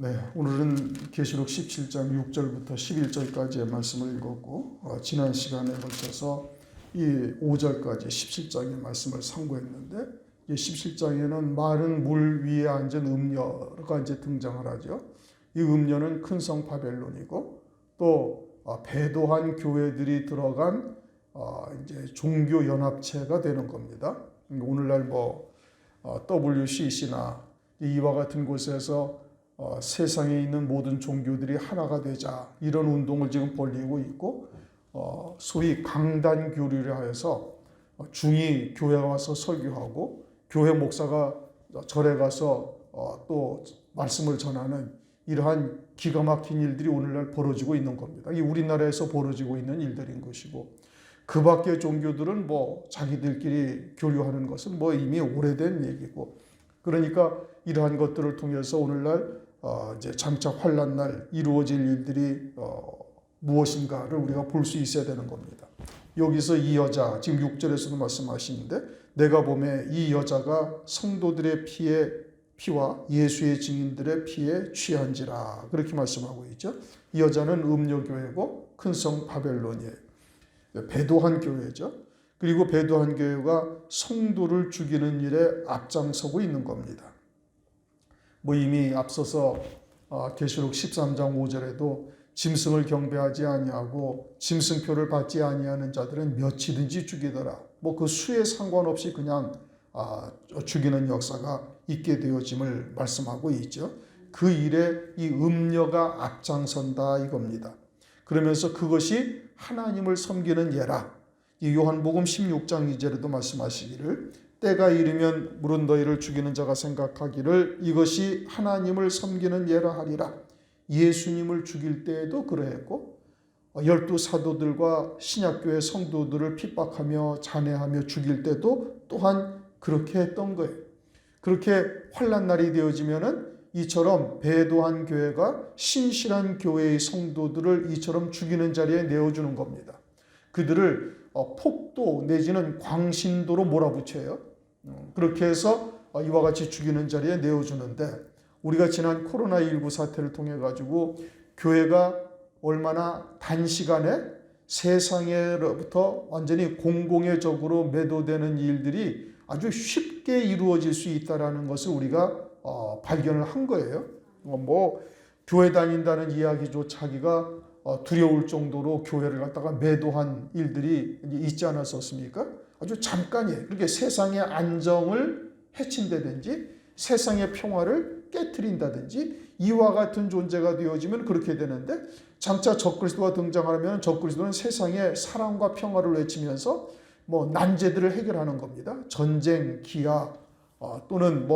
네, 오늘은 계시록 17장 6절부터 11절까지의 말씀을 읽었고 지난 시간에 걸쳐서 이 5절까지 17장의 말씀을 상고했는데 이 17장에는 마른 물 위에 앉은 음녀가 이제 등장을 하죠. 이 음녀는 큰 성 바벨론이고 또 배도한 교회들이 들어간 이제 종교 연합체가 되는 겁니다. 오늘날 WCC나 이와 같은 곳에서 세상에 있는 모든 종교들이 하나가 되자 이런 운동을 지금 벌이고 있고 소위 강단교류를 하여서 중이 교회에 와서 설교하고 교회 목사가 절에 가서 또 말씀을 전하는 이러한 기가 막힌 일들이 오늘날 벌어지고 있는 겁니다. 이 우리나라에서 벌어지고 있는 일들인 것이고 그 밖의 종교들은 자기들끼리 교류하는 것은 이미 오래된 얘기고 그러니까 이러한 것들을 통해서 오늘날 이제 장차 환난 날 이루어질 일들이 무엇인가를 우리가 볼 수 있어야 되는 겁니다. 여기서 이 여자 지금 6절에서도 말씀하시는데 내가 보매 이 여자가 성도들의 피와 예수의 증인들의 피에 취한지라 그렇게 말씀하고 있죠. 이 여자는 음료교회고 큰 성 바벨론이에요. 배도한 교회죠. 그리고 배도한 교회가 성도를 죽이는 일에 앞장서고 있는 겁니다. 이미 앞서서 계시록 13장 5절에도 짐승을 경배하지 아니하고 짐승표를 받지 아니하는 자들은 몇이든지 죽이더라. 그 수에 상관없이 그냥 죽이는 역사가 있게 되어짐을 말씀하고 있죠. 그 일에 이 음녀가 앞장선다 이겁니다. 그러면서 그것이 하나님을 섬기는 예라. 이 요한복음 16장 2절에도 말씀하시기를 때가 이르면 물은 너희를 죽이는 자가 생각하기를 이것이 하나님을 섬기는 예라 하리라. 예수님을 죽일 때에도 그러했고 12 사도들과 신약교회 성도들을 핍박하며 잔해하며 죽일 때도 또한 그렇게 했던 거예요. 그렇게 환난 날이 되어지면은 이처럼 배도한 교회가 신실한 교회의 성도들을 이처럼 죽이는 자리에 내어주는 겁니다. 그들을 폭도 내지는 광신도로 몰아붙여요. 그렇게 해서 이와 같이 죽이는 자리에 내어주는데 우리가 지난 코로나19 사태를 통해 가지고 교회가 얼마나 단시간에 세상에로부터 완전히 공공의적으로 매도되는 일들이 아주 쉽게 이루어질 수 있다는 것을 우리가 발견을 한 거예요. 교회 다닌다는 이야기조차 하기가 두려울 정도로 교회를 갖다가 매도한 일들이 있지 않았었습니까? 아주 잠깐이에요. 그렇게 세상의 안정을 해친다든지 세상의 평화를 깨트린다든지 이와 같은 존재가 되어지면 그렇게 되는데 장차 적그리스도가 등장하면 적그리스도는 세상의 사랑과 평화를 외치면서 난제들을 해결하는 겁니다. 전쟁, 기아 또는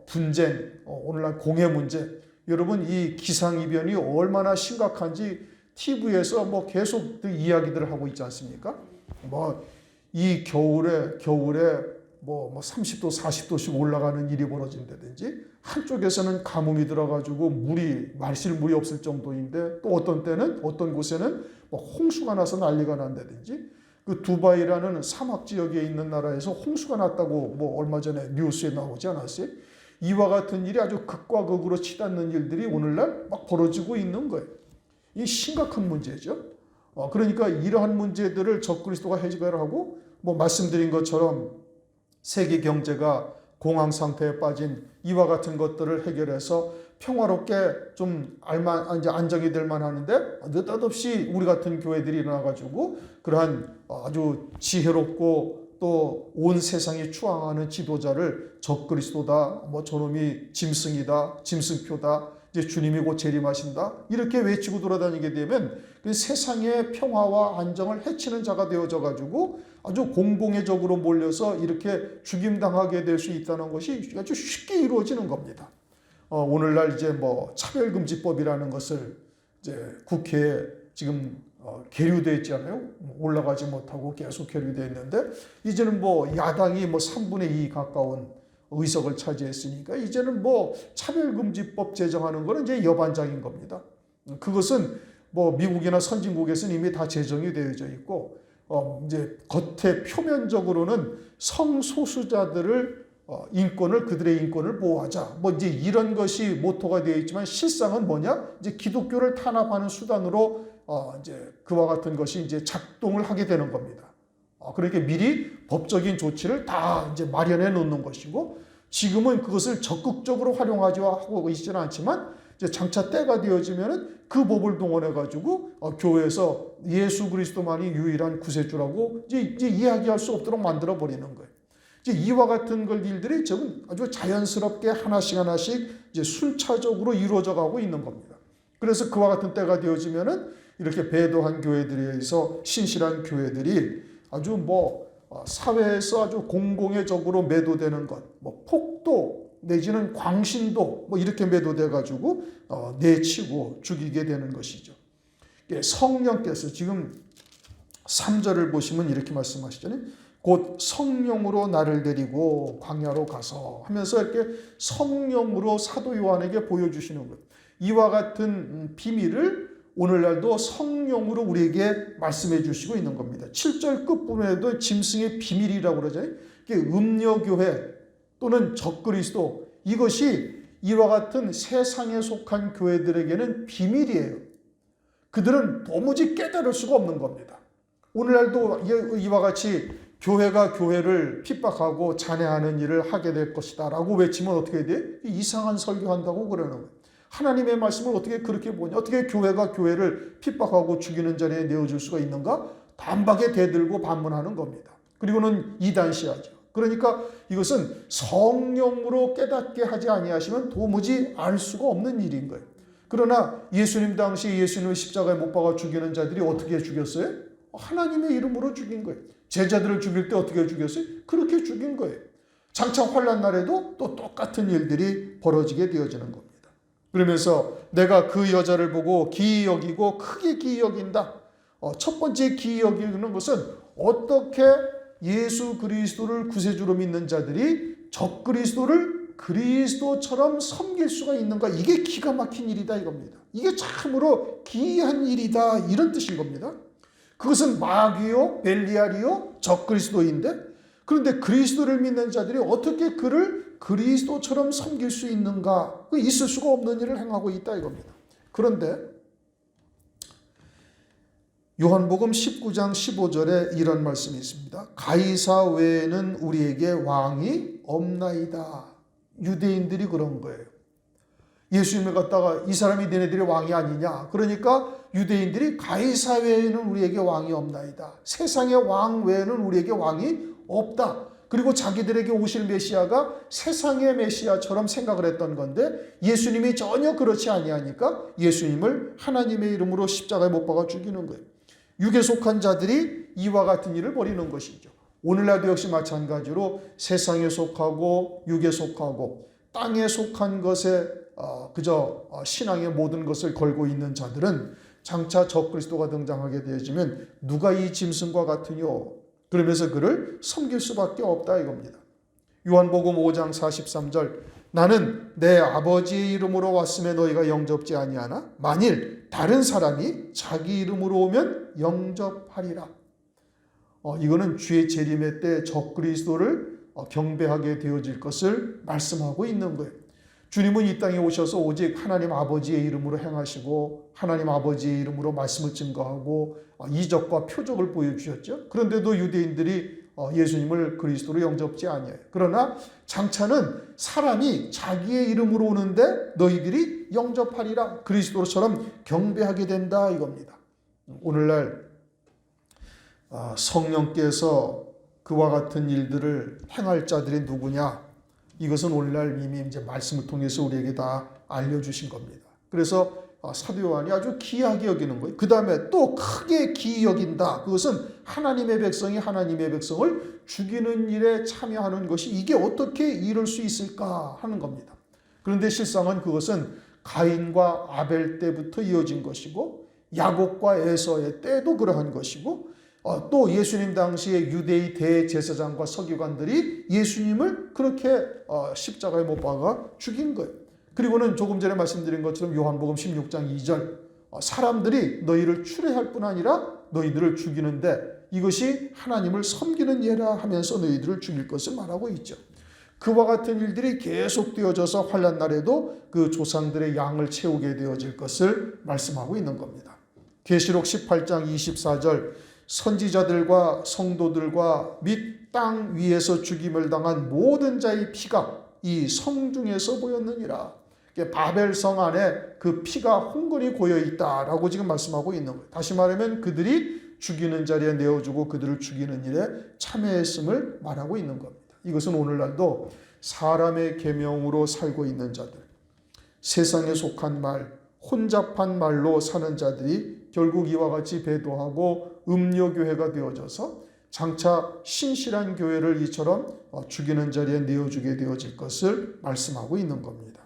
분쟁, 오늘날 공해 문제. 여러분 이 기상이변이 얼마나 심각한지 TV에서 계속 그 이야기들을 하고 있지 않습니까? 이 겨울에 30도, 40도씩 올라가는 일이 벌어진다든지 한쪽에서는 가뭄이 들어가지고 마실 물이 없을 정도인데 또 어떤 때는 어떤 곳에는 홍수가 나서 난리가 난다든지 그 두바이라는 사막 지역에 있는 나라에서 홍수가 났다고 얼마 전에 뉴스에 나오지 않았어요? 이와 같은 일이 아주 극과 극으로 치닫는 일들이 오늘날 벌어지고 있는 거예요. 이 심각한 문제죠. 그러니까 이러한 문제들을 적그리스도가 해결하고 말씀드린 것처럼 세계 경제가 공황 상태에 빠진 이와 같은 것들을 해결해서 평화롭게 좀 이제 안정이 될 만하는데 느닷없이 우리 같은 교회들이 일어나가지고 그러한 아주 지혜롭고 또 온 세상이 추앙하는 지도자를 적그리스도다, 저놈이 짐승이다, 짐승표다, 이제 주님이 곧 재림하신다 이렇게 외치고 돌아다니게 되면 그 세상의 평화와 안정을 해치는 자가 되어져 가지고 아주 공공의적으로 몰려서 이렇게 죽임당하게 될 수 있다는 것이 아주 쉽게 이루어지는 겁니다. 오늘날 이제 차별금지법이라는 것을 이제 국회에 지금 계류되어 있잖아요. 올라가지 못하고 계속 계류되어 있는데 이제는 야당이 3분의 2 가까운 의석을 차지했으니까 이제는 차별금지법 제정하는 거는 이제 여반장인 겁니다. 그것은 미국이나 선진국에서는 이미 다 제정이 되어져 있고 이제 겉에 표면적으로는 성소수자들을 인권을 그들의 인권을 보호하자. 뭐 이제 이런 것이 모토가 되어 있지만 실상은 뭐냐? 이제 기독교를 탄압하는 수단으로 이제 그와 같은 것이 이제 작동을 하게 되는 겁니다. 그러니까 미리 법적인 조치를 다 이제 마련해 놓는 것이고 지금은 그것을 적극적으로 활용하지 하고 있지는 않지만 이제 장차 때가 되어지면은 그 법을 동원해 가지고 교회에서 예수 그리스도만이 유일한 구세주라고 이제 이야기할 수 없도록 만들어 버리는 거예요. 이제 이와 같은 일들이 지금 아주 자연스럽게 하나씩 이제 순차적으로 이루어져 가고 있는 겁니다. 그래서 그와 같은 때가 되어지면은 이렇게 배도한 교회들에 의해서 신실한 교회들이 아주 사회에서 아주 공공의적으로 매도되는 것, 폭도 내지는 광신도 이렇게 매도돼 가지고 내치고 죽이게 되는 것이죠. 성령께서 지금 3절을 보시면 이렇게 말씀하시잖아요. 곧 성령으로 나를 데리고 광야로 가서 하면서 이렇게 성령으로 사도 요한에게 보여주시는 것. 이와 같은 비밀을 오늘날도 성령으로 우리에게 말씀해 주시고 있는 겁니다. 7절 끝부분에도 짐승의 비밀이라고 그러잖아요. 음녀교회 또는 적그리스도, 이것이 이와 같은 세상에 속한 교회들에게는 비밀이에요. 그들은 도무지 깨달을 수가 없는 겁니다. 오늘날도 이와 같이 교회가 교회를 핍박하고 잔해하는 일을 하게 될 것이다 라고 외치면 어떻게 돼? 이상한 설교한다고 그러는 거예요. 하나님의 말씀을 어떻게 그렇게 보냐? 어떻게 교회가 교회를 핍박하고 죽이는 자리에 내어줄 수가 있는가? 단박에 대들고 반문하는 겁니다. 그리고는 이단시하죠. 그러니까 이것은 성령으로 깨닫게 하지 아니하시면 도무지 알 수가 없는 일인 거예요. 그러나 예수님 당시 예수님을 십자가에 못 박아 죽이는 자들이 어떻게 죽였어요? 하나님의 이름으로 죽인 거예요. 제자들을 죽일 때 어떻게 죽였어요? 그렇게 죽인 거예요. 장차 환난 날에도 또 똑같은 일들이 벌어지게 되어지는 겁니다. 그러면서 내가 그 여자를 보고 기이 여기고 크게 기이 여긴다. 첫 번째 기이 여기는 것은 어떻게 예수 그리스도를 구세주로 믿는 자들이 적그리스도를 그리스도처럼 섬길 수가 있는가. 이게 기가 막힌 일이다 이겁니다. 이게 참으로 기이한 일이다 이런 뜻인 겁니다. 그것은 마귀요 벨리알이요 적그리스도인데, 그런데 그리스도를 믿는 자들이 어떻게 그를 그리스도처럼 섬길 수 있는가? 있을 수가 없는 일을 행하고 있다 이겁니다. 그런데 요한복음 19장 15절에 이런 말씀이 있습니다. 가이사 외에는 우리에게 왕이 없나이다. 유대인들이 그런 거예요. 예수님을 갖다가 이 사람이 너네들이 왕이 아니냐. 그러니까 유대인들이 가이사 외에는 우리에게 왕이 없나이다. 세상의 왕 외에는 우리에게 왕이 없다. 그리고 자기들에게 오실 메시아가 세상의 메시아처럼 생각을 했던 건데 예수님이 전혀 그렇지 아니하니까 예수님을 하나님의 이름으로 십자가에 못 박아 죽이는 거예요. 육에 속한 자들이 이와 같은 일을 벌이는 것이죠. 오늘날도 역시 마찬가지로 세상에 속하고 육에 속하고 땅에 속한 것에 그저 신앙의 모든 것을 걸고 있는 자들은 장차 적그리스도가 등장하게 되어지면 누가 이 짐승과 같으뇨? 그러면서 그를 섬길 수밖에 없다 이겁니다. 요한복음 5장 43절 나는 내 아버지의 이름으로 왔음에 너희가 영접지 아니하나 만일 다른 사람이 자기 이름으로 오면 영접하리라. 이거는 주의 재림의 때 적그리스도를 경배하게 되어질 것을 말씀하고 있는 거예요. 주님은 이 땅에 오셔서 오직 하나님 아버지의 이름으로 행하시고 하나님 아버지의 이름으로 말씀을 증거하고 이적과 표적을 보여주셨죠. 그런데도 유대인들이 예수님을 그리스도로 영접지 아니해요. 그러나 장차는 사람이 자기의 이름으로 오는데 너희들이 영접하리라. 그리스도처럼 경배하게 된다 이겁니다. 오늘날 성령께서 그와 같은 일들을 행할 자들이 누구냐? 이것은 오늘날 이미 이제 말씀을 통해서 우리에게 다 알려주신 겁니다. 그래서 사도 요한이 아주 귀하게 여기는 거예요. 그 다음에 또 크게 귀히 여긴다. 그것은 하나님의 백성이 하나님의 백성을 죽이는 일에 참여하는 것이 이게 어떻게 이룰 수 있을까 하는 겁니다. 그런데 실상은 그것은 가인과 아벨 때부터 이어진 것이고 야곱과 에서의 때도 그러한 것이고 또 예수님 당시에 유대의 대제사장과 서기관들이 예수님을 그렇게 십자가에 못 박아 죽인 거예요. 그리고는 조금 전에 말씀드린 것처럼 요한복음 16장 2절 사람들이 너희를 추례할 뿐 아니라 너희들을 죽이는데 이것이 하나님을 섬기는 예라 하면서 너희들을 죽일 것을 말하고 있죠. 그와 같은 일들이 계속되어져서 환난 날에도 그 조상들의 양을 채우게 되어질 것을 말씀하고 있는 겁니다. 계시록 18장 24절 선지자들과 성도들과 및 땅 위에서 죽임을 당한 모든 자의 피가 이 성중에서 보였느니라. 바벨성 안에 그 피가 홍건히 고여 있다라고 지금 말씀하고 있는 거예요. 다시 말하면 그들이 죽이는 자리에 내어주고 그들을 죽이는 일에 참여했음을 말하고 있는 겁니다. 이것은 오늘날도 사람의 계명으로 살고 있는 자들, 세상에 속한 말, 혼잡한 말로 사는 자들이 결국 이와 같이 배도하고 음료교회가 되어져서 장차 신실한 교회를 이처럼 죽이는 자리에 내어주게 되어질 것을 말씀하고 있는 겁니다.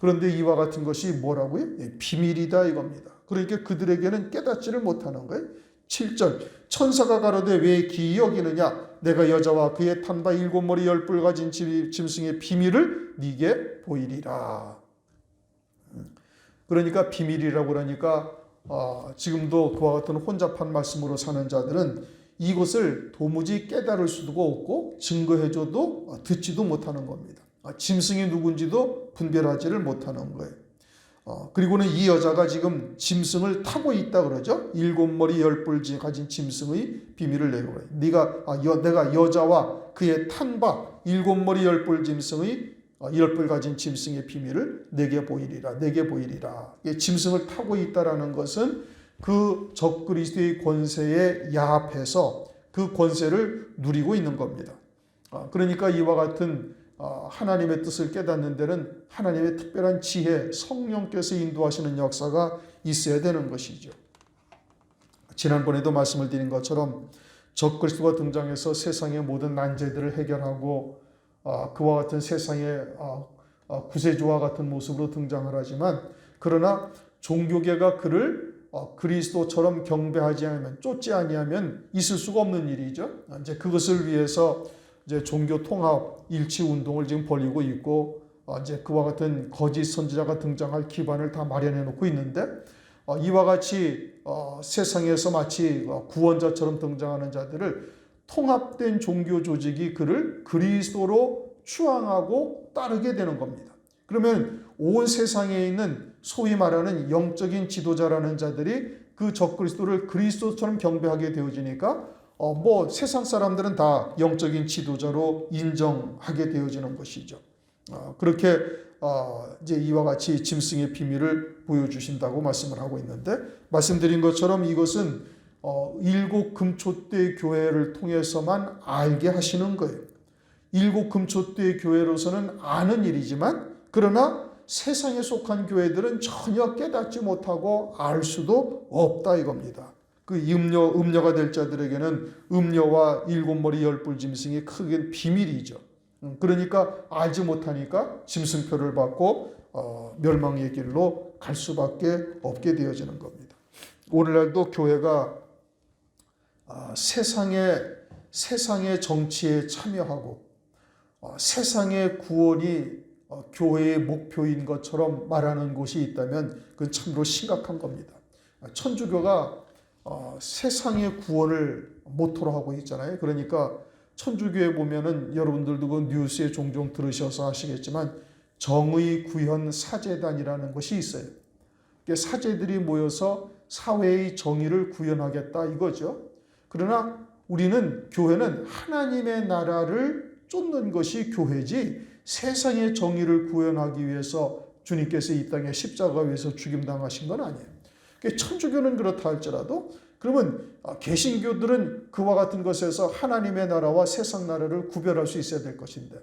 그런데 이와 같은 것이 뭐라고요? 비밀이다 이겁니다. 그러니까 그들에게는 깨닫지를 못하는 거예요. 7절 천사가 가로되 왜 기이 여기느냐 내가 여자와 그의 탄 바 7머리 10뿔 가진 짐승의 비밀을 네게 보이리라. 그러니까 비밀이라고 그러니까 지금도 그와 같은 혼잡한 말씀으로 사는 자들은 이것을 도무지 깨달을 수도 없고 증거해줘도 듣지도 못하는 겁니다. 짐승이 누군지도 분별하지를 못하는 거예요. 그리고는 이 여자가 지금 짐승을 타고 있다 그러죠. 7머리 10뿔 가진 짐승의 비밀을 내고 그래요. 내가 여자와 그의 탄 바 7머리 10뿔 짐승의 10뿔 가진 짐승의 비밀을 내게 보이리라. 내게 보이리라. 짐승을 타고 있다라는 것은 그 적그리스도의 권세에 야합해서 그 권세를 누리고 있는 겁니다. 그러니까 이와 같은 하나님의 뜻을 깨닫는 데는 하나님의 특별한 지혜, 성령께서 인도하시는 역사가 있어야 되는 것이죠. 지난번에도 말씀을 드린 것처럼 적그리스도가 등장해서 세상의 모든 난제들을 해결하고 그와 같은 세상의 구세주와 같은 모습으로 등장을 하지만 그러나 종교계가 그를 그리스도처럼 경배하지 않으면 쫓지 아니하면 있을 수가 없는 일이죠. 이제 그것을 위해서 이제 종교 통합 일치 운동을 지금 벌이고 있고 이제 그와 같은 거짓 선지자가 등장할 기반을 다 마련해 놓고 있는데 이와 같이 세상에서 마치 구원자처럼 등장하는 자들을 통합된 종교 조직이 그를 그리스도로 추앙하고 따르게 되는 겁니다. 그러면 온 세상에 있는 소위 말하는 영적인 지도자라는 자들이 그 적그리스도를 그리스도처럼 경배하게 되어지니까 세상 사람들은 다 영적인 지도자로 인정하게 되어지는 것이죠. 그렇게 이제 이와 같이 짐승의 비밀을 보여주신다고 말씀을 하고 있는데 말씀드린 것처럼 이것은 7 금초대 교회를 통해서만 알게 하시는 거예요. 7 금초대 교회로서는 아는 일이지만 그러나 세상에 속한 교회들은 전혀 깨닫지 못하고 알 수도 없다 이겁니다. 그 음녀가 될 자들에게는 음녀와 7머리 10뿔 짐승이 크게 비밀이죠. 그러니까 알지 못하니까 짐승표를 받고 멸망의 길로 갈 수밖에 없게 되어지는 겁니다. 오늘날도 교회가 세상의 정치에 참여하고 세상의 구원이 교회의 목표인 것처럼 말하는 곳이 있다면 그건 참으로 심각한 겁니다. 천주교가 세상의 구원을 모토로 하고 있잖아요. 그러니까 천주교에 보면은 여러분들도 그 뉴스에 종종 들으셔서 아시겠지만 정의 구현 사제단이라는 것이 있어요. 사제들이 모여서 사회의 정의를 구현하겠다 이거죠. 그러나 우리는 교회는 하나님의 나라를 쫓는 것이 교회지 세상의 정의를 구현하기 위해서 주님께서 이 땅에 십자가 위에서 죽임당하신 건 아니에요. 천주교는 그렇다 할지라도 그러면 개신교들은 그와 같은 것에서 하나님의 나라와 세상 나라를 구별할 수 있어야 될 것인데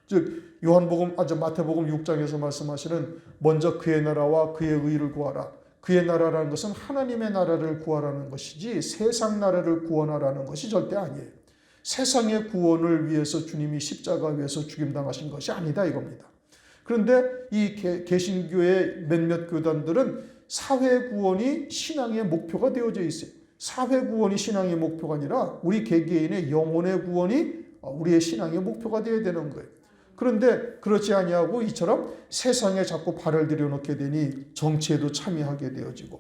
즉 마태복음 6장에서 말씀하시는 먼저 그의 나라와 그의 의를 구하라. 그의 나라라는 것은 하나님의 나라를 구하라는 것이지 세상 나라를 구원하라는 것이 절대 아니에요. 세상의 구원을 위해서 주님이 십자가 위에서 죽임당하신 것이 아니다 이겁니다. 그런데 이 개신교의 몇몇 교단들은 사회 구원이 신앙의 목표가 되어져 있어요. 사회 구원이 신앙의 목표가 아니라 우리 개개인의 영혼의 구원이 우리의 신앙의 목표가 되어야 되는 거예요. 그런데 그렇지 아니하고 이처럼 세상에 자꾸 발을 들여놓게 되니 정치에도 참여하게 되어지고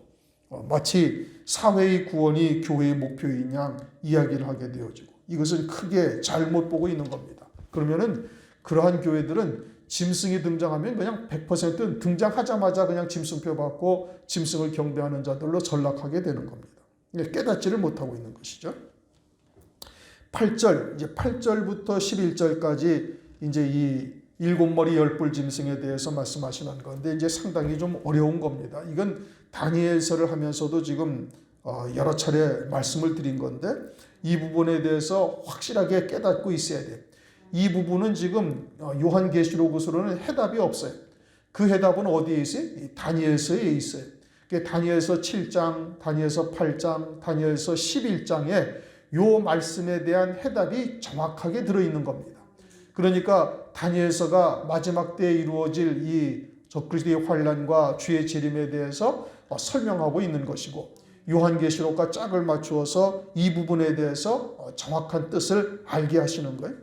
마치 사회의 구원이 교회의 목표인 양 이야기를 하게 되어지고 이것을 크게 잘못 보고 있는 겁니다. 그러면은 그러한 교회들은 짐승이 등장하면 그냥 100% 등장하자마자 그냥 짐승표 받고 짐승을 경배하는 자들로 전락하게 되는 겁니다. 깨닫지를 못하고 있는 것이죠. 8절, 이제 8절부터 11절까지 이제 이 7머리 10뿔 짐승에 대해서 말씀하시는 건데 이제 상당히 좀 어려운 겁니다. 이건 다니엘서를 하면서도 지금 여러 차례 말씀을 드린 건데 이 부분에 대해서 확실하게 깨닫고 있어야 돼요. 이 부분은 지금 요한계시록으로는 해답이 없어요. 그 해답은 어디에 있어요? 다니엘서에 있어요. 다니엘서 7장, 다니엘서 8장, 다니엘서 11장에 요 말씀에 대한 해답이 정확하게 들어있는 겁니다. 그러니까 다니엘서가 마지막 때에 이루어질 이 적그리스도의 환난과 주의 재림에 대해서 설명하고 있는 것이고 요한계시록과 짝을 맞추어서 이 부분에 대해서 정확한 뜻을 알게 하시는 거예요.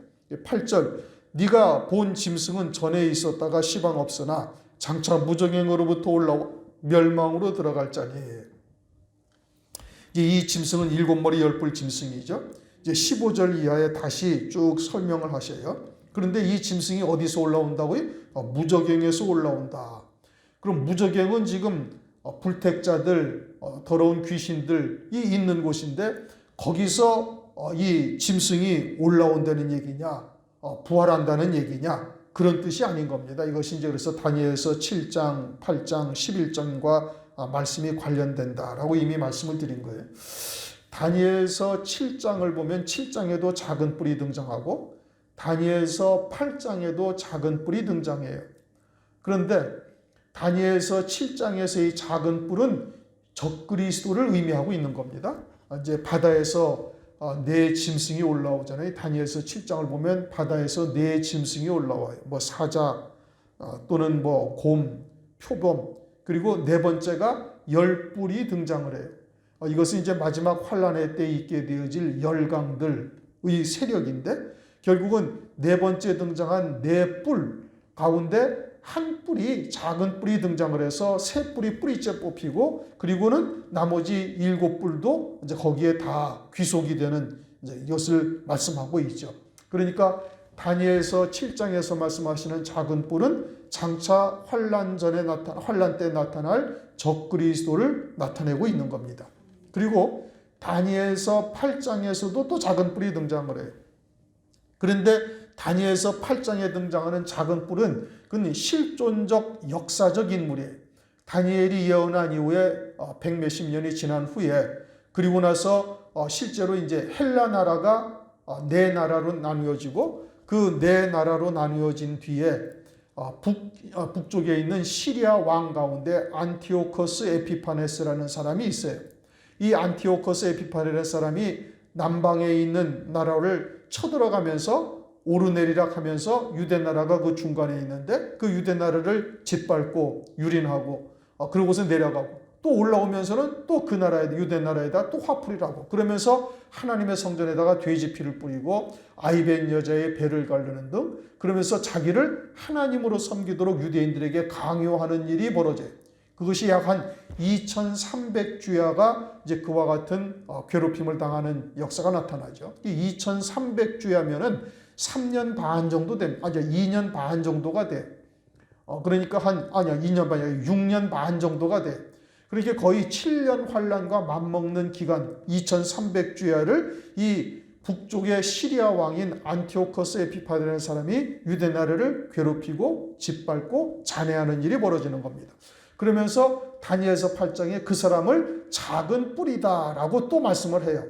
8절, 네가 본 짐승은 전에 있었다가 시방 없으나 장차 무적행으로부터 올라와 멸망으로 들어갈 자니. 이 짐승은 7머리 10뿔 짐승이죠. 이제 15절 이하에 다시 쭉 설명을 하셔요. 그런데 이 짐승이 어디서 올라온다고요? 무적행에서 올라온다. 그럼 무적행은 지금 불택자들, 더러운 귀신들이 있는 곳인데 거기서 이 짐승이 올라온다는 얘기냐, 부활한다는 얘기냐, 그런 뜻이 아닌 겁니다. 이것이 이제 그래서 다니엘서 7장, 8장, 11장과 말씀이 관련된다라고 이미 말씀을 드린 거예요. 다니엘서 7장을 보면 7장에도 작은 뿔이 등장하고 다니엘서 8장에도 작은 뿔이 등장해요. 그런데 다니엘서 7장에서의 작은 뿔은 적그리스도를 의미하고 있는 겁니다. 이제 바다에서 네 짐승이 올라오잖아요. 다니엘서 7장을 보면 바다에서 네 짐승이 올라와요. 뭐 사자 또는 뭐 곰, 표범, 그리고 네 번째가 10뿔이 등장을 해요. 이것은 이제 마지막 환란의 때 있게 되어질 열강들의 세력인데 결국은 네 번째 등장한 네 뿔 가운데 한 뿔이 작은 뿔이 등장을 해서 세 뿔이 뿌리째 뽑히고 그리고는 나머지 7뿔도 이제 거기에 다 귀속이 되는 이제 이것을 말씀하고 있죠. 그러니까 다니엘서 7장에서 말씀하시는 작은 뿔은 장차 환란 때 나타날 적그리스도를 나타내고 있는 겁니다. 그리고 다니엘서 8장에서도 또 작은 뿔이 등장을 해요. 그런데 다니엘서 8장에 등장하는 작은 뿔은 그건 실존적 역사적 인물이에요. 다니엘이 예언한 이후에 100몇십 년이 지난 후에 그리고 나서 실제로 이제 헬라 나라가 네 나라로 나누어지고 그 네 나라로 나누어진 뒤에 북쪽에 있는 시리아 왕 가운데 안티오커스 에피파네스라는 사람이 있어요. 이 안티오커스 에피파네스 사람이 남방에 있는 나라를 쳐들어가면서 오르내리락 하면서 유대 나라가 그 중간에 있는데 그 유대 나라를 짓밟고 유린하고 그러고서 내려가고 또 올라오면서는 또 그 나라에 유대 나라에다 또 화풀이라고 그러면서 하나님의 성전에다가 돼지 피를 뿌리고 아이벤 여자의 배를 가르는 등 그러면서 자기를 하나님으로 섬기도록 유대인들에게 강요하는 일이 벌어져요. 그것이 약 한 2300주야가 이제 그와 같은 괴롭힘을 당하는 역사가 나타나죠. 이 2300주야면은 3년 반 정도 됩니다. 2년 반 정도가 돼. 그러니까 2년 반이 아니라 6년 반 정도가 돼. 그러니까 거의 7년 환란과 맞먹는 기간 2300주야를 이 북쪽의 시리아 왕인 안티오커스 에피파네라는 사람이 유대 나라를 괴롭히고 짓밟고 잔해하는 일이 벌어지는 겁니다. 그러면서 다니엘서 8장에 그 사람을 작은 뿔이다라고 또 말씀을 해요.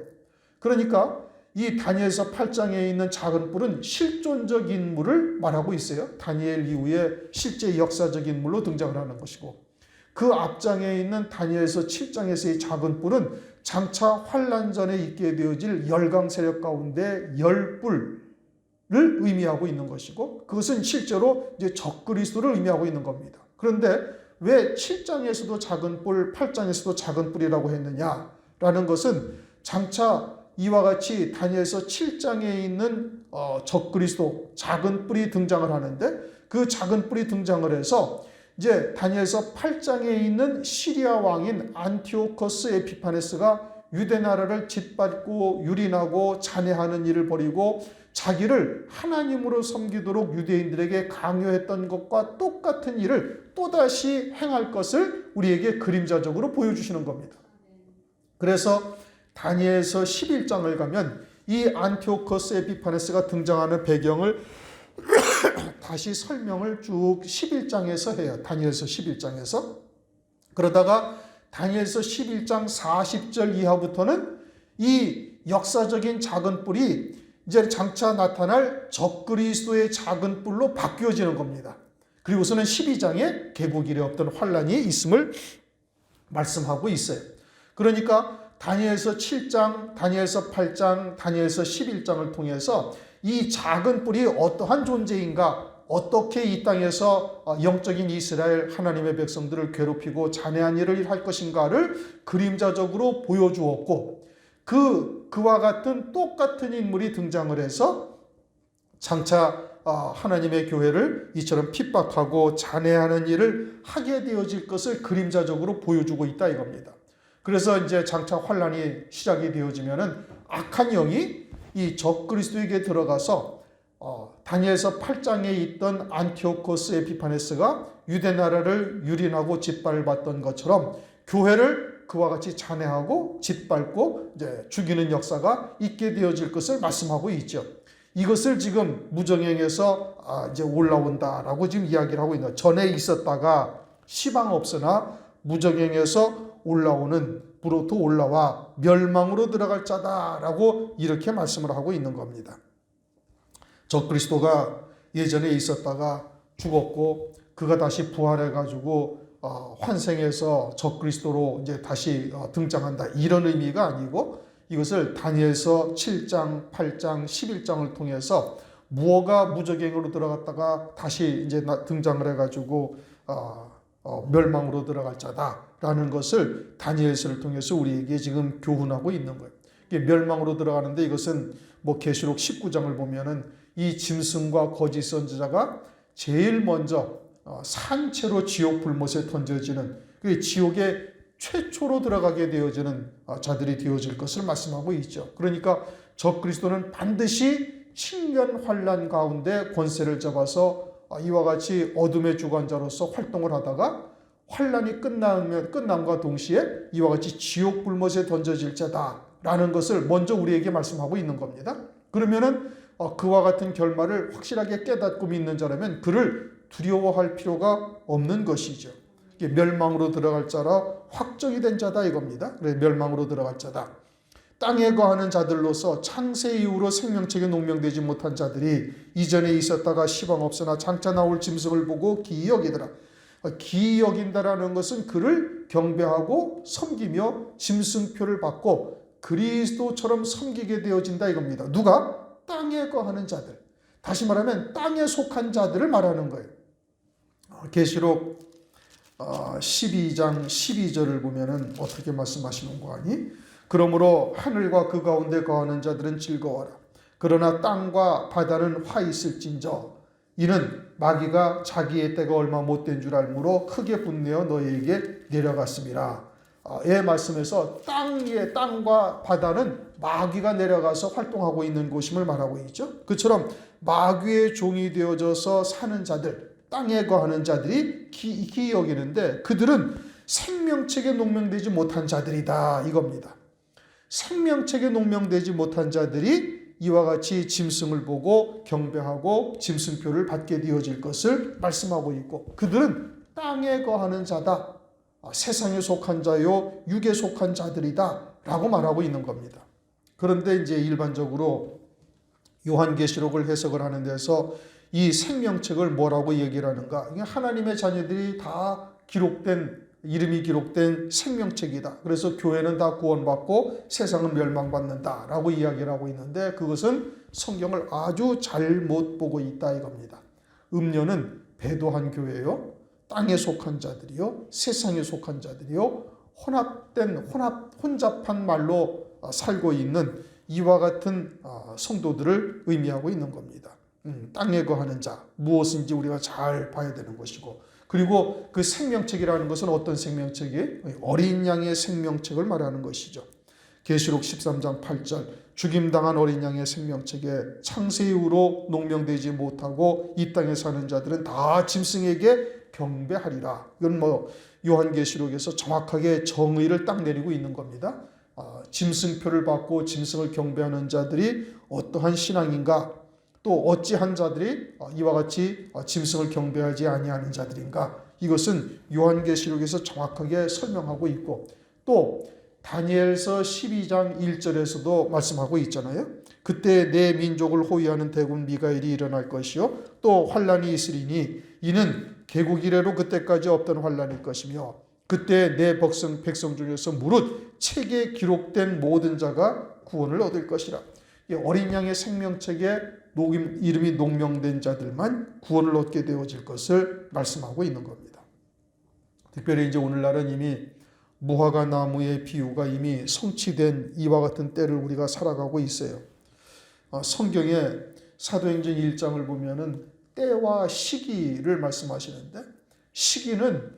그러니까 이 다니엘서 8장에 있는 작은 뿔은 실존적 인물을 말하고 있어요. 다니엘 이후에 실제 역사적 인물로 등장을 하는 것이고 그 앞장에 있는 다니엘서 7장에서의 작은 뿔은 장차 환란 전에 있게 되어질 열강 세력 가운데 10뿔을 의미하고 있는 것이고 그것은 실제로 이제 적그리스도를 의미하고 있는 겁니다. 그런데 왜 7장에서도 작은 뿔, 8장에서도 작은 뿔이라고 했느냐라는 것은 장차 이와 같이 다니엘서 7장에 있는 적그리스도 작은 뿔이 등장을 하는데 그 작은 뿔이 등장을 해서 이제 다니엘서 8장에 있는 시리아 왕인 안티오커스 에피파네스가 유대 나라를 짓밟고 유린하고 잔해하는 일을 벌이고 자기를 하나님으로 섬기도록 유대인들에게 강요했던 것과 똑같은 일을 또다시 행할 것을 우리에게 그림자적으로 보여주시는 겁니다. 그래서 다니엘서 11장을 가면 이 안티오코스 에피파네스가 등장하는 배경을 다시 설명을 쭉 11장에서 해요. 다니엘서 11장에서. 그러다가 다니엘서 11장 40절 이하부터는 이 역사적인 작은 뿔이 이제 장차 나타날 적그리스도의 작은 뿔로 바뀌어지는 겁니다. 그리고서는 12장에 개국 이래 없던 환란이 있음을 말씀하고 있어요. 그러니까 다니엘서 7장, 다니엘서 8장, 다니엘서 11장을 통해서 이 작은 뿔이 어떠한 존재인가, 어떻게 이 땅에서 영적인 이스라엘 하나님의 백성들을 괴롭히고 잔해한 일을 할 것인가를 그림자적으로 보여주었고, 그와 같은 똑같은 인물이 등장을 해서 장차 하나님의 교회를 이처럼 핍박하고 잔해하는 일을 하게 되어질 것을 그림자적으로 보여주고 있다 이겁니다. 그래서 이제 장차 환란이 시작이 되어지면은 악한 영이 이 적그리스도에게 들어가서 다니엘서 8장에 있던 안티오코스 에피파네스가 유대 나라를 유린하고 짓밟았던 것처럼 교회를 그와 같이 잔해하고 짓밟고 이제 죽이는 역사가 있게 되어질 것을 말씀하고 있죠. 이것을 지금 무정행에서 이제 올라온다라고 지금 이야기를 하고 있는, 전에 있었다가 시방 없으나 무정행에서 올라오는, 부로도 올라와 멸망으로 들어갈 자다라고 이렇게 말씀을 하고 있는 겁니다. 적그리스도가 예전에 있었다가 죽었고 그가 다시 부활해가지고 환생해서 적그리스도로 이제 다시 등장한다, 이런 의미가 아니고, 이것을 다니엘서 7장, 8장, 11장을 통해서 무어가 무적행으로 들어갔다가 다시 이제 등장을 해가지고 멸망으로 들어갈 자다라는 것을 다니엘서를 통해서 우리에게 지금 교훈하고 있는 거예요. 이게 멸망으로 들어가는데, 이것은 뭐 계시록 19장을 보면은 이 짐승과 거짓 선지자가 제일 먼저 산채로 지옥 불못에 던져지는, 그 지옥에 최초로 들어가게 되어지는 자들이 되어질 것을 말씀하고 있죠. 그러니까 적그리스도는 반드시 신년 환란 가운데 권세를 잡아서 이와 같이 어둠의 주관자로서 활동을 하다가 환란이 끝남과 동시에 이와 같이 지옥 불못에 던져질 자다라는 것을 먼저 우리에게 말씀하고 있는 겁니다. 그러면은 그와 같은 결말을 확실하게 깨닫고 믿는 자라면 그를 두려워할 필요가 없는 것이죠. 이게 멸망으로 들어갈 자라 확정이 된 자다 이겁니다. 그래서 멸망으로 들어갈 자다. 땅에 거하는 자들로서 창세 이후로 생명책에 농명되지 못한 자들이 이전에 있었다가 시방 없으나 장차 나올 짐승을 보고 기이 여기더라. 기이 여긴다라는 것은 그를 경배하고 섬기며 짐승표를 받고 그리스도처럼 섬기게 되어진다 이겁니다. 누가? 땅에 거하는 자들. 다시 말하면 땅에 속한 자들을 말하는 거예요. 계시록 12장 12절을 보면은 어떻게 말씀하시는 거 아니? 그러므로 하늘과 그 가운데 거하는 자들은 즐거워라. 그러나 땅과 바다는 화 있을진저 이는 마귀가 자기의 때가 얼마 못된 줄 알므로 크게 분내어 너희에게 내려갔습니다. 의 말씀에서 땅과 바다는 마귀가 내려가서 활동하고 있는 곳임을 말하고 있죠. 그처럼 마귀의 종이 되어져서 사는 자들, 땅에 거하는 자들이 기이 여기는데 그들은 생명책에 농명되지 못한 자들이다 이겁니다. 생명책에 농명되지 못한 자들이 이와 같이 짐승을 보고 경배하고 짐승표를 받게 되어질 것을 말씀하고 있고, 그들은 땅에 거하는 자다, 세상에 속한 자요 육에 속한 자들이다 라고 말하고 있는 겁니다. 그런데 이제 일반적으로 요한계시록을 해석을 하는 데서 이 생명책을 뭐라고 얘기를 하는가? 이게 하나님의 자녀들이 다 이름이 기록된 생명책이다. 그래서 교회는 다 구원받고 세상은 멸망받는다 라고 이야기를 하고 있는데, 그것은 성경을 아주 잘못 보고 있다 이겁니다. 음료는 배도한 교회요, 땅에 속한 자들이요, 세상에 속한 자들이요, 혼잡한 말로 살고 있는 이와 같은 성도들을 의미하고 있는 겁니다. 땅에 거하는 자, 무엇인지 우리가 잘 봐야 되는 것이고, 그리고 그 생명책이라는 것은 어떤 생명책이에요? 어린 양의 생명책을 말하는 것이죠. 계시록 13장 8절 죽임당한 어린 양의 생명책에 창세 이후로 농명되지 못하고 이 땅에 사는 자들은 다 짐승에게 경배하리라. 이건 뭐 요한계시록에서 정확하게 정의를 딱 내리고 있는 겁니다. 짐승표를 받고 짐승을 경배하는 자들이 어떠한 신앙인가, 또 어찌한 자들이 이와 같이 짐승을 경배하지 아니하는 자들인가, 이것은 요한계시록에서 정확하게 설명하고 있고, 또 다니엘서 12장 1절에서도 말씀하고 있잖아요. 그때 내 민족을 호위하는 대군 미가엘이 일어날 것이요 또 환란이 있으리니 이는 개국 이래로 그때까지 없던 환란일 것이며 그때 내 백성 중에서 무릇 책에 기록된 모든 자가 구원을 얻을 것이라. 어린 양의 생명책에 이름이 농명된 자들만 구원을 얻게 되어질 것을 말씀하고 있는 겁니다. 특별히 이제 오늘날은 이미 무화과 나무의 비유가 이미 성취된 이와 같은 때를 우리가 살아가고 있어요. 성경에 사도행전 1장을 보면은 때와 시기를 말씀하시는데, 시기는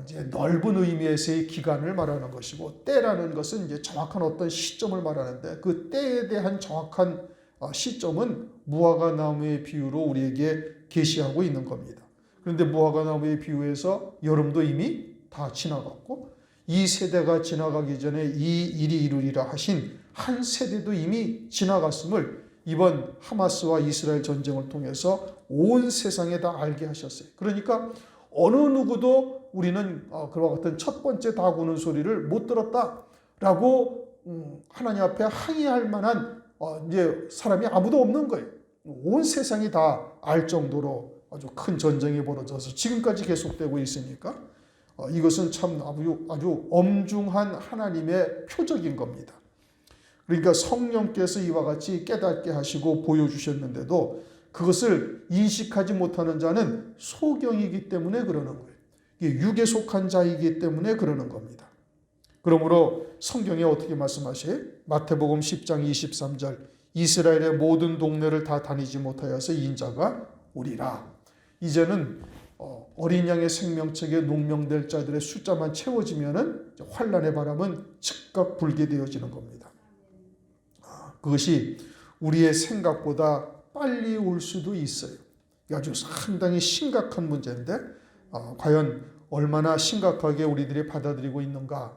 이제 넓은 의미에서의 기간을 말하는 것이고, 때라는 것은 이제 정확한 어떤 시점을 말하는데, 그 때에 대한 정확한 시점은 무화과 나무의 비유로 우리에게 계시하고 있는 겁니다. 그런데 무화과 나무의 비유에서 여름도 이미 다 지나갔고, 이 세대가 지나가기 전에 이 일이 이루리라 하신 한 세대도 이미 지나갔음을 이번 하마스와 이스라엘 전쟁을 통해서 온 세상에 다 알게 하셨어요. 그러니까 어느 누구도 우리는 그와 같은 첫 번째 닭 우는 소리를 못 들었다라고 하나님 앞에 항의할 만한 이제 사람이 아무도 없는 거예요. 온 세상이 다 알 정도로 아주 큰 전쟁이 벌어져서 지금까지 계속되고 있으니까 이것은 참 아주 엄중한 하나님의 표적인 겁니다. 그러니까 성령께서 이와 같이 깨닫게 하시고 보여주셨는데도 그것을 인식하지 못하는 자는 소경이기 때문에 그러는 거예요. 육에 속한 자이기 때문에 그러는 겁니다. 그러므로 성경에 어떻게 말씀하셔요? 마태복음 10장 23절 이스라엘의 모든 동네를 다 다니지 못하여서 인자가 오리라. 이제는 어린 양의 생명책에 농명될 자들의 숫자만 채워지면은 환란의 바람은 즉각 불게 되어지는 겁니다. 그것이 우리의 생각보다 빨리 올 수도 있어요. 아주 상당히 심각한 문제인데 과연 얼마나 심각하게 우리들이 받아들이고 있는가,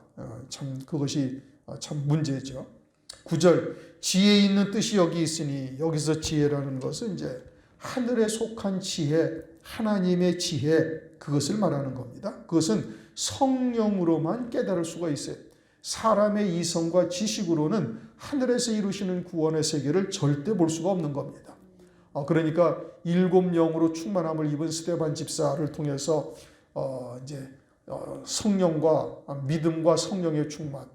참 그것이 참 문제죠. 9절 지혜 있는 뜻이 여기 있으니, 여기서 지혜라는 것은 이제 하늘에 속한 지혜, 하나님의 지혜, 그것을 말하는 겁니다. 그것은 성령으로만 깨달을 수가 있어요. 사람의 이성과 지식으로는 하늘에서 이루시는 구원의 세계를 절대 볼 수가 없는 겁니다. 그러니까 7영으로 충만함을 입은 스데반 집사를 통해서 이제 성령과 믿음과 성령의 충만,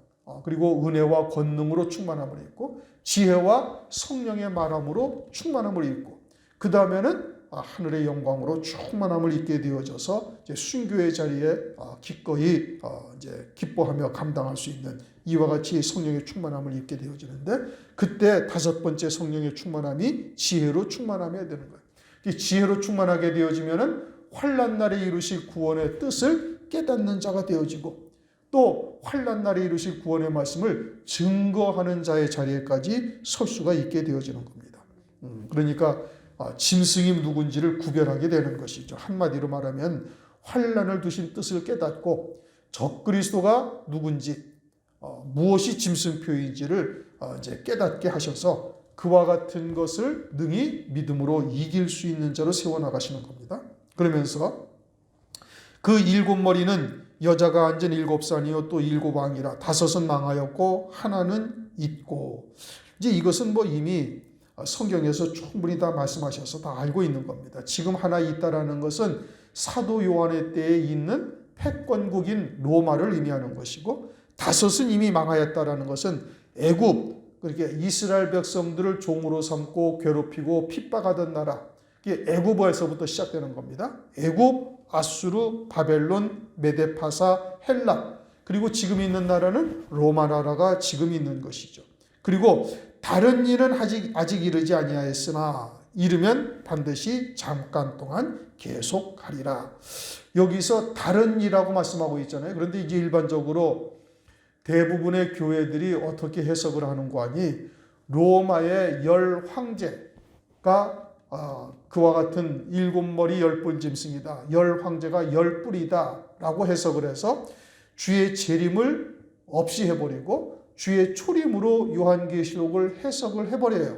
그리고 은혜와 권능으로 충만함을 입고 지혜와 성령의 말함으로 충만함을 입고, 그 다음에는 하늘의 영광으로 충만함을 입게 되어져서 이제 순교의 자리에 기꺼이 이제 기뻐하며 감당할 수 있는 이와 같이 성령의 충만함을 입게 되어지는데, 그때 다섯 번째 성령의 충만함이 지혜로 충만함해야 되는 거예요. 지혜로 충만하게 되어지면은 환난 날에 이루실 구원의 뜻을 깨닫는 자가 되어지고, 또 환난 날에 이루실 구원의 말씀을 증거하는 자의 자리에까지 설 수가 있게 되어지는 겁니다. 그러니까 짐승이 누군지를 구별하게 되는 것이죠. 한마디로 말하면 환난을 두신 뜻을 깨닫고 적그리스도가 누군지, 무엇이 짐승표인지를 이제 깨닫게 하셔서 그와 같은 것을 능히 믿음으로 이길 수 있는 자로 세워나가시는 겁니다. 그러면서 그 7머리는 여자가 앉은 7산이요 또 7왕이라 5은 망하였고 하나는 있고. 이제 이것은 뭐 이미 성경에서 충분히 다 말씀하셔서 다 알고 있는 겁니다. 지금 하나 있다라는 것은 사도 요한의 때에 있는 패권국인 로마를 의미하는 것이고, 5은 이미 망하였다라는 것은 애굽, 그렇게 이스라엘 백성들을 종으로 삼고 괴롭히고 핍박하던 나라, 애굽에서부터 시작되는 겁니다. 애굽, 아수르, 바벨론, 메데파사, 헬라, 그리고 지금 있는 나라는 로마 나라가 지금 있는 것이죠. 그리고 다른 일은 아직 이르지 아니하였으나 이르면 반드시 잠깐 동안 계속하리라. 여기서 다른 일이라고 말씀하고 있잖아요. 그런데 이제 일반적으로 대부분의 교회들이 어떻게 해석을 하는가 하니 로마의 열 황제가 그와 같은 7머리 10뿔 짐승이다. 열 황제가 10뿔이다 라고 해석을 해서 주의 재림을 없이 해버리고 주의 초림으로 요한계시록을 해석을 해버려요.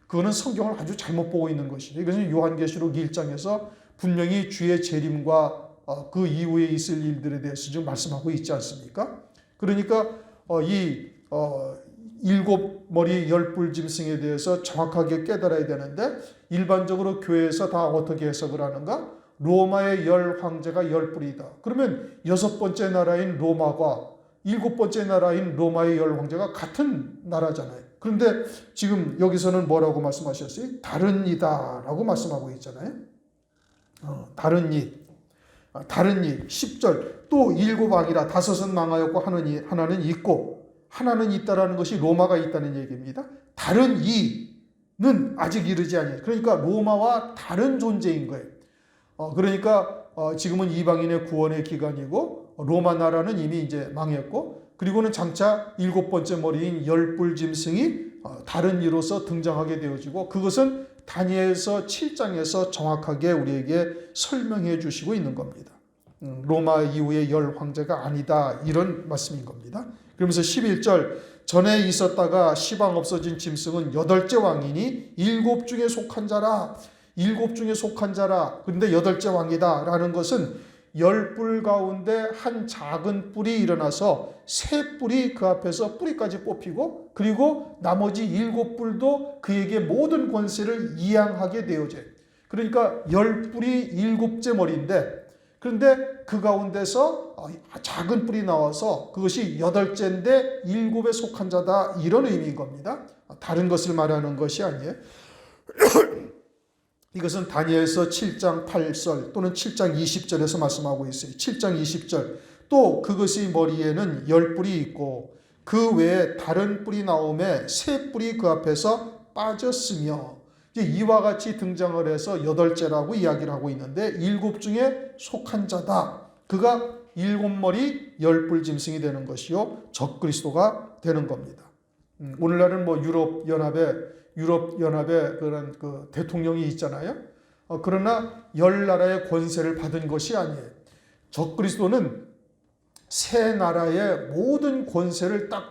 그거는 성경을 아주 잘못 보고 있는 것이죠. 이것은 요한계시록 1장에서 분명히 주의 재림과 그 이후에 있을 일들에 대해서 지금 말씀하고 있지 않습니까? 그러니까 이 7머리 10뿔 짐승에 대해서 정확하게 깨달아야 되는데 일반적으로 교회에서 다 어떻게 해석을 하는가? 로마의 열 황제가 10뿔이다. 그러면 6번째 나라인 로마와 7번째 나라인 로마의 열 황제가 같은 나라잖아요. 그런데 지금 여기서는 뭐라고 말씀하셨어요? 다른 이다라고 말씀하고 있잖아요. 다른 이. 10절 또 7왕이라 5은 망하였고 하나는 있고 하나는 있다라는 것이 로마가 있다는 얘기입니다. 다른 이는 아직 이르지 아니에요. 그러니까 로마와 다른 존재인 거예요. 그러니까 지금은 이방인의 구원의 기간이고 로마 나라는 이미 이제 망했고 그리고는 장차 7번째 머리인 10뿔 짐승이 다른 이로서 등장하게 되어지고 그것은 다니엘서 7장에서 정확하게 우리에게 설명해 주시고 있는 겁니다. 로마 이후의 열 황제가 아니다 이런 말씀인 겁니다. 그러면서 11절 전에 있었다가 시방 없어진 짐승은 8째 왕이니 7 중에 속한 자라. 7 중에 속한 자라. 그런데 8째 왕이다 라는 것은 10뿔 가운데 한 작은 뿔이 일어나서 3뿔이 그 앞에서 뿌리까지 뽑히고 그리고 나머지 7뿔도 그에게 모든 권세를 이양하게 되어져요. 그러니까 10뿔이 7째 머리인데 그런데 그 가운데서 작은 뿔이 나와서 그것이 8째인데 7에 속한 자다 이런 의미인 겁니다. 다른 것을 말하는 것이 아니에요. 이것은 다니엘서 7장 8절 또는 7장 20절에서 말씀하고 있어요. 7장 20절 또 그것이 머리에는 10뿔이 있고 그 외에 다른 뿔이 나오매 3뿔이 그 앞에서 빠졌으며 이와 같이 등장을 해서 8째라고 이야기를 하고 있는데 7 중에 속한 자다. 그가 7머리 10뿔 짐승이 되는 것이요 적그리스도가 되는 겁니다. 오늘날은 뭐 유럽연합의 그런 그 대통령이 있잖아요. 그러나 10나라의 권세를 받은 것이 아니에요. 적그리스도는 세 나라의 모든 권세를 딱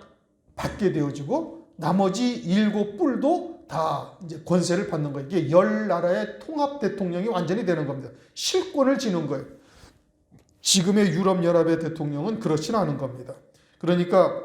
받게 되어지고 나머지 7뿔도 다 이제 권세를 받는 거예요. 이게 10나라의 통합 대통령이 완전히 되는 겁니다. 실권을 지는 거예요. 지금의 유럽연합의 대통령은 그렇지는 않은 겁니다. 그러니까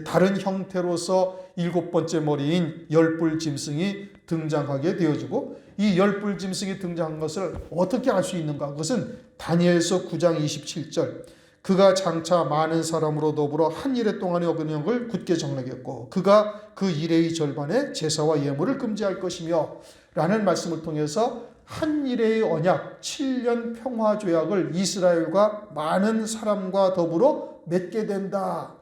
다른 형태로서 7번째 머리인 10뿔 짐승이 등장하게 되어지고 이 10뿔 짐승이 등장한 것을 어떻게 알 수 있는가? 그것은 다니엘서 9장 27절 그가 장차 많은 사람으로 더불어 한 일해 동안의 언약을 굳게 정하겠고 그가 그 일의 절반에 제사와 예물을 금지할 것이며 라는 말씀을 통해서 한 일의 언약 7년 평화조약을 이스라엘과 많은 사람과 더불어 맺게 된다.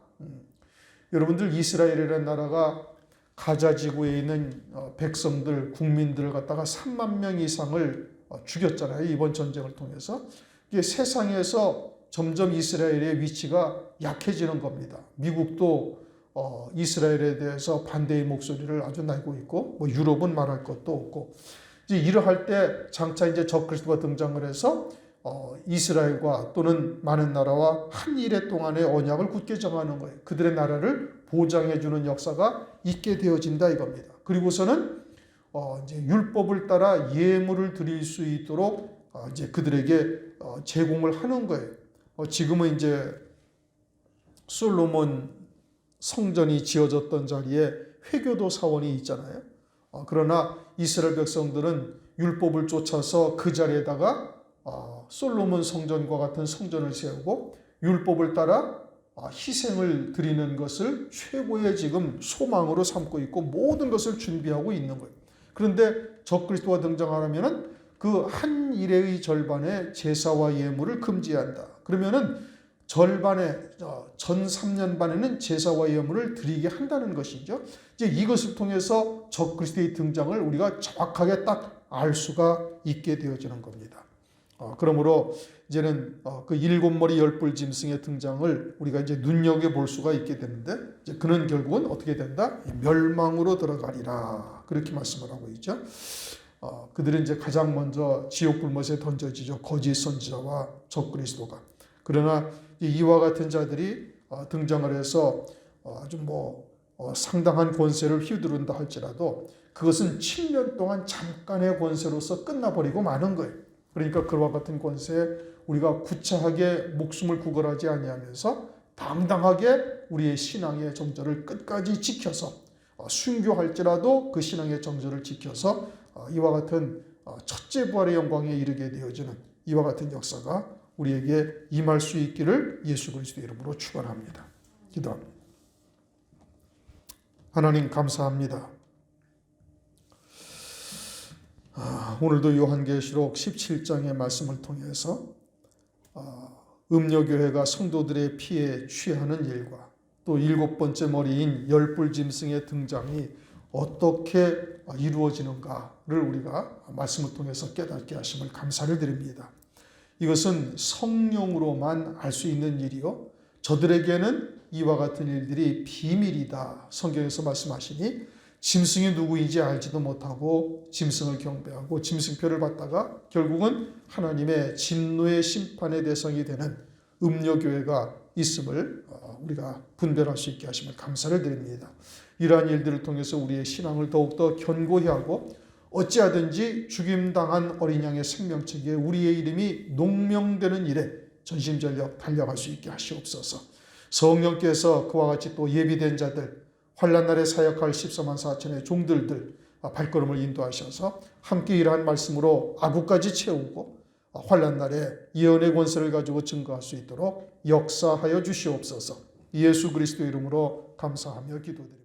여러분들 이스라엘이라는 나라가 가자 지구에 있는 백성들, 국민들을 갖다가 3만 명 이상을 죽였잖아요. 이번 전쟁을 통해서. 이게 세상에서 점점 이스라엘의 위치가 약해지는 겁니다. 미국도 이스라엘에 대해서 반대의 목소리를 아주 내고 있고, 뭐 유럽은 말할 것도 없고, 이제 이러할 때 장차 이제 적그리스도가 등장을 해서 이스라엘과 또는 많은 나라와 한 일해 동안의 언약을 굳게 정하는 거예요. 그들의 나라를 보장해주는 역사가 있게 되어진다 이겁니다. 그리고서는 이제 율법을 따라 예물을 드릴 수 있도록 이제 그들에게 제공을 하는 거예요. 지금은 이제 솔로몬 성전이 지어졌던 자리에 회교도 사원이 있잖아요. 그러나 이스라엘 백성들은 율법을 쫓아서 그 자리에다가 솔로몬 성전과 같은 성전을 세우고 율법을 따라 희생을 드리는 것을 최고의 지금 소망으로 삼고 있고 모든 것을 준비하고 있는 거예요. 그런데 적그리스도가 등장하려면 그 한 일의 절반의 제사와 예물을 금지한다. 그러면은 절반의 전 3년 반에는 제사와 예물을 드리게 한다는 것이죠. 이제 이것을 통해서 적그리스도의 등장을 우리가 정확하게 딱 알 수가 있게 되어지는 겁니다. 그러므로 이제는 그 일곱 머리 열뿔 짐승의 등장을 우리가 이제 눈여겨 볼 수가 있게 되는데, 이제 그는 결국은 어떻게 된다? 멸망으로 들어가리라, 그렇게 말씀을 하고 있죠. 그들은 이제 가장 먼저 지옥 불못에 던져지죠. 거짓 선지자와 적그리스도가. 그러나 이와 같은 자들이 등장을 해서 아주 상당한 권세를 휘두른다 할지라도 그것은 7년 동안 잠깐의 권세로서 끝나버리고 마는 거예요. 그러니까 그와 같은 권세에 우리가 구차하게 목숨을 구걸하지 아니하면서 당당하게 우리의 신앙의 정절을 끝까지 지켜서 순교할지라도 그 신앙의 정절을 지켜서 이와 같은 첫째 부활의 영광에 이르게 되어지는 이와 같은 역사가 우리에게 임할 수 있기를 예수 그리스도의 이름으로 축원합니다. 기도합니다. 하나님 감사합니다. 오늘도 요한계시록 17장의 말씀을 통해서 음료교회가 성도들의 피에 취하는 일과 또 일곱 번째 머리인 열뿔 짐승의 등장이 어떻게 이루어지는가를 우리가 말씀을 통해서 깨닫게 하심을 감사를 드립니다. 이것은 성령으로만 알 수 있는 일이요, 저들에게는 이와 같은 일들이 비밀이다. 성경에서 말씀하시니 짐승이 누구인지 알지도 못하고 짐승을 경배하고 짐승표를 받다가 결국은 하나님의 진노의 심판의 대상이 되는 음료교회가 있음을 우리가 분별할 수 있게 하심을 감사를 드립니다. 이러한 일들을 통해서 우리의 신앙을 더욱더 견고히 하고 어찌하든지 죽임당한 어린 양의 생명책에 우리의 이름이 농명되는 일에 전심전력 달려갈 수 있게 하시옵소서. 성령께서 그와 같이 또 예비된 자들, 환난 날에 사역할 14만 4천의 종들들 발걸음을 인도하셔서 함께 이러한 말씀으로 아구까지 채우고 환난 날에 예언의 권세를 가지고 증거할 수 있도록 역사하여 주시옵소서. 예수 그리스도 이름으로 감사하며 기도드립니다.